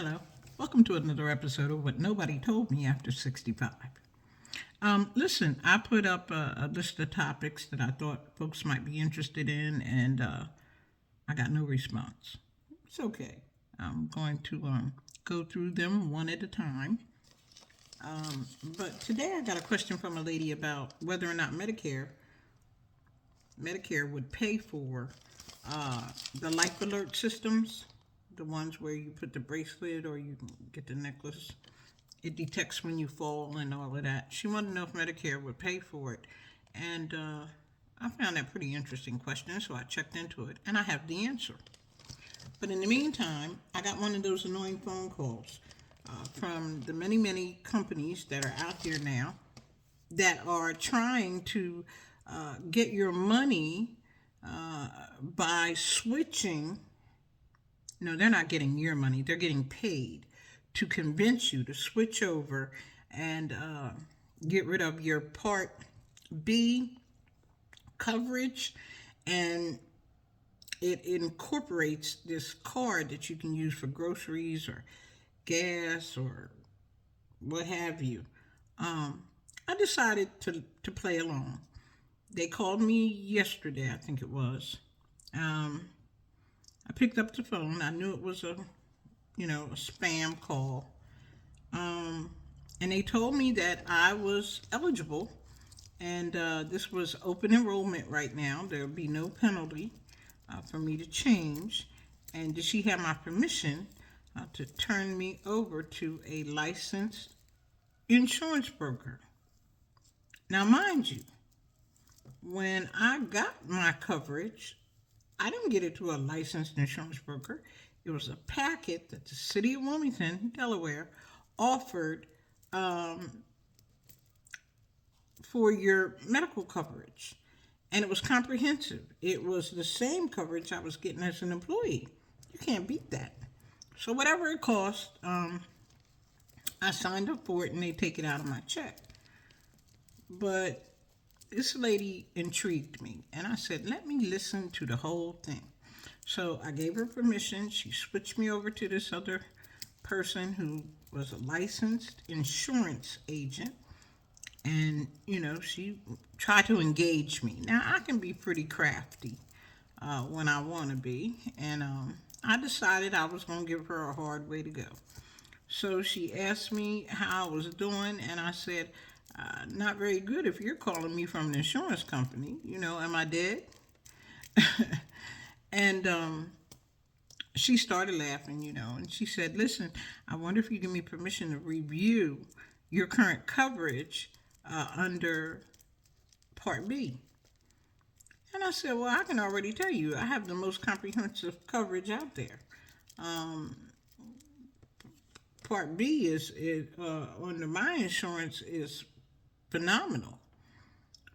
Hello. Welcome to another episode of What Nobody Told Me After 65. Listen, I put up a list of topics that I thought folks might be interested in, and I got no response. It's okay. I'm going to go through them one at a time. But today I got a question from a lady about whether or not Medicare would pay for the life alert systems, the ones where you put the bracelet or you get the necklace. It detects when you fall and all of that. She wanted to know if Medicare would pay for it. And I found that pretty interesting question, so I checked into it, and I have the answer. But in the meantime, I got one of those annoying phone calls from the many, many companies that are out there now that are trying to get your money by switching. No, they're not getting your money. They're getting paid to convince you to switch over and get rid of your Part B coverage. And it incorporates this card that you can use for groceries or gas or what have you. I decided to play along. They called me yesterday, I think it was. I picked up the phone. I knew it was a spam call. And they told me that I was eligible, and this was open enrollment right now. There would be no penalty for me to change. And did she have my permission to turn me over to a licensed insurance broker? Now, mind you, when I got my coverage, I didn't get it through a licensed insurance broker. It was a packet that the city of Wilmington, Delaware, offered for your medical coverage. And it was comprehensive. It was the same coverage I was getting as an employee. You can't beat that. So whatever it cost, I signed up for it and they take it out of my check. But this lady intrigued me, and I said, let me listen to the whole thing. So I gave her permission. She switched me over to this other person who was a licensed insurance agent, and she tried to engage me. Now, I can be pretty crafty when I want to be, and I decided I was going to give her a hard way to go. So she asked me how I was doing, and I said, not very good if you're calling me from an insurance company. Am I dead? And she started laughing, and she said, listen, I wonder if you give me permission to review your current coverage under Part B. And I said, well, I can already tell you, I have the most comprehensive coverage out there. Part B is under my insurance is phenomenal.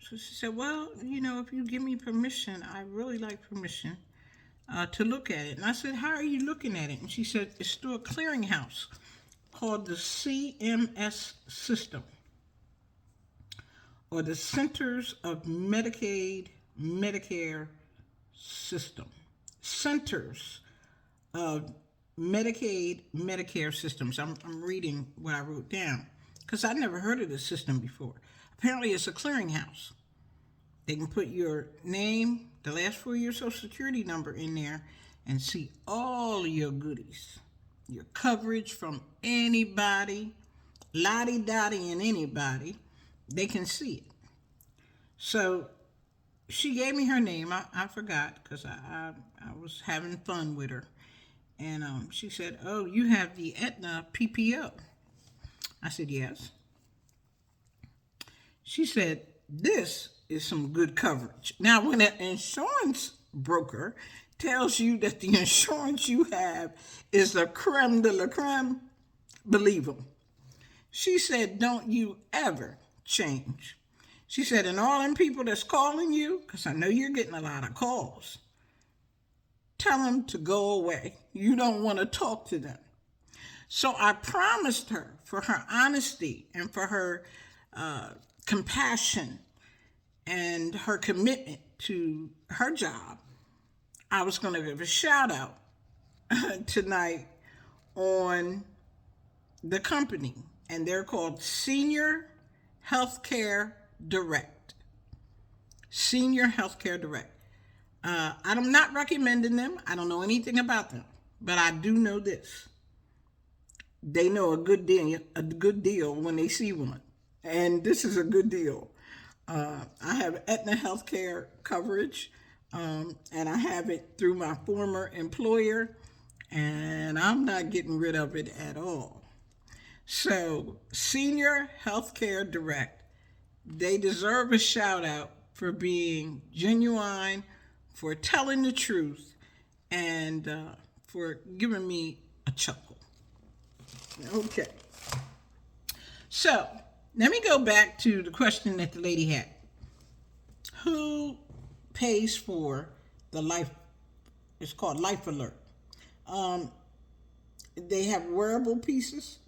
So she said, well, if you give me permission, I really like permission to look at it. And I said, how are you looking at it? And she said, it's through a clearinghouse called the CMS system, or the Centers of Medicare System. Centers of Medicare systems. I'm reading what I wrote down because I never heard of this system before. Apparently, it's a clearinghouse. They can put your name, the last 4 of your social security number in there, and see all of your goodies, your coverage from anybody, lottie-dottie and anybody. They can see it. So she gave me her name. I forgot because I was having fun with her. And she said, oh, you have the Aetna PPO. I said, yes. She said, this is some good coverage. Now, when an insurance broker tells you that the insurance you have is the creme de la creme, believe them. She said, don't you ever change. She said, and all them people that's calling you, because I know you're getting a lot of calls, tell them to go away. You don't want to talk to them. So I promised her, for her honesty and for her compassion and her commitment to her job, I was going to give a shout out tonight on the company, and they're called Senior Healthcare Direct. Senior Healthcare Direct. I'm not recommending them. I don't know anything about them, but I do know this: they know a good deal when they see one, and this is a good deal. I have Aetna healthcare coverage, and I have it through my former employer, and I'm not getting rid of it at all. So, Senior Healthcare Direct, they deserve a shout out for being genuine, for telling the truth, and for giving me a chuckle. Okay. So, let me go back to the question that the lady had. Who pays for the life? It's called Life Alert. Um, they have wearable pieces,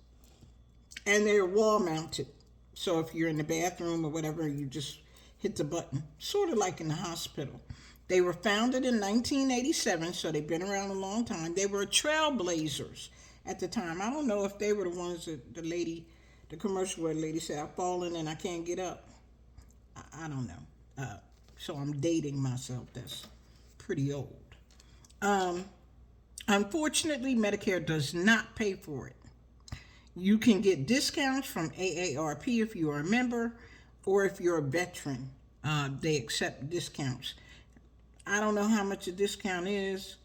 and they're wall mounted. So if you're in the bathroom or whatever, you just hit the button, sort of like in the hospital. They were founded in 1987, so they've been around a long time. They were trailblazers at the time. I don't know if they were the ones that the commercial where the lady said, I've fallen and I can't get up. I don't know. So I'm dating myself. That's pretty old. Unfortunately, Medicare does not pay for it. You can get discounts from AARP if you are a member, or if you're a veteran, they accept discounts. I don't know how much a discount is.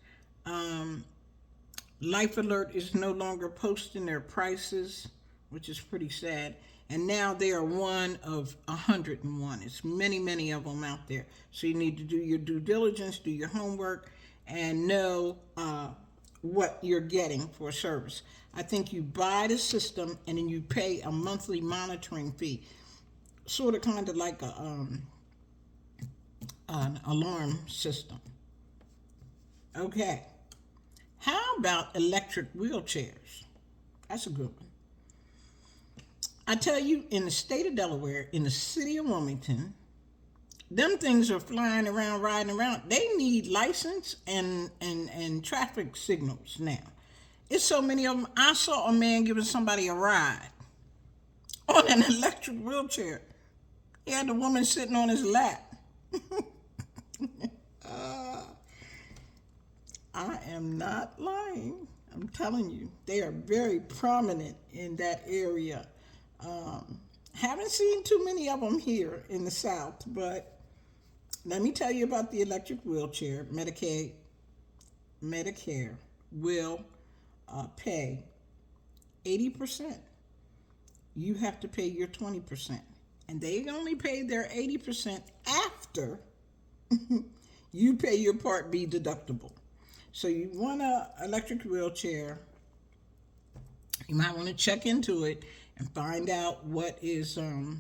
Life Alert is no longer posting their prices, which is pretty sad. And now they are one of 101. It's many, many of them out there. So you need to do your due diligence, do your homework, and know what you're getting for a service. I think you buy the system and then you pay a monthly monitoring fee, sort of kind of like an alarm system. Okay. How about electric wheelchairs? That's a good one. I tell you, in the state of Delaware, in the city of Wilmington, them things are flying around, riding around. They need license and traffic signals now. It's so many of them. I saw a man giving somebody a ride on an electric wheelchair. He had the woman sitting on his lap. I am not lying. I'm telling you, they are very prominent in that area. Haven't seen too many of them here in the South, but let me tell you about the electric wheelchair. Medicare will pay 80%. You have to pay your 20%. And they only pay their 80% after you pay your Part B deductible. So you want an electric wheelchair, you might want to check into it and find out what is the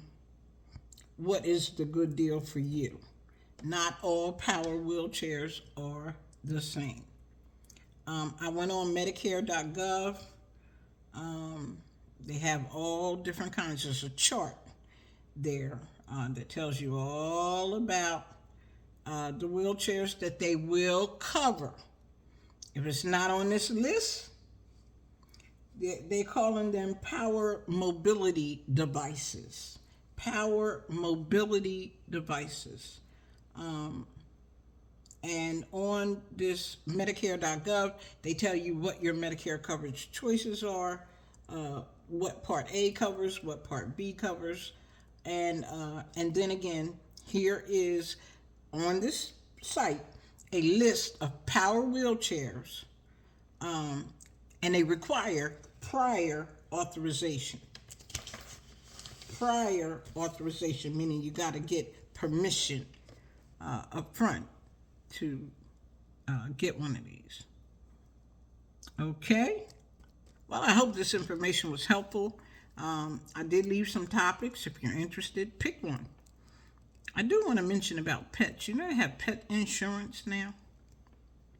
good deal for you. Not all power wheelchairs are the same. I went on Medicare.gov. They have all different kinds. There's a chart there that tells you all about the wheelchairs that they will cover. If it's not on this list, they're calling them power mobility devices. Power mobility devices. And on this Medicare.gov, they tell you what your Medicare coverage choices are, what Part A covers, what Part B covers, and then again, here is on this site a list of power wheelchairs, and they require prior authorization. Prior authorization, meaning you got to get permission up front to get one of these. Okay. Well, I hope this information was helpful. I did leave some topics. If you're interested, pick one. I do want to mention about pets. You know they have pet insurance now?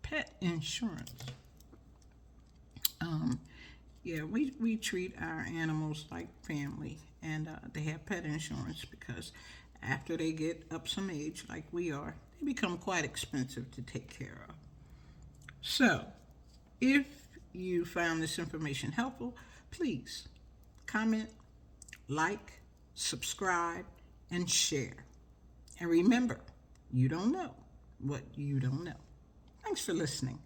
Pet insurance. Yeah, we treat our animals like family, and they have pet insurance because after they get up some age, like we are, they become quite expensive to take care of. So, if you found this information helpful, please comment, like, subscribe, and share. And remember, you don't know what you don't know. Thanks for listening.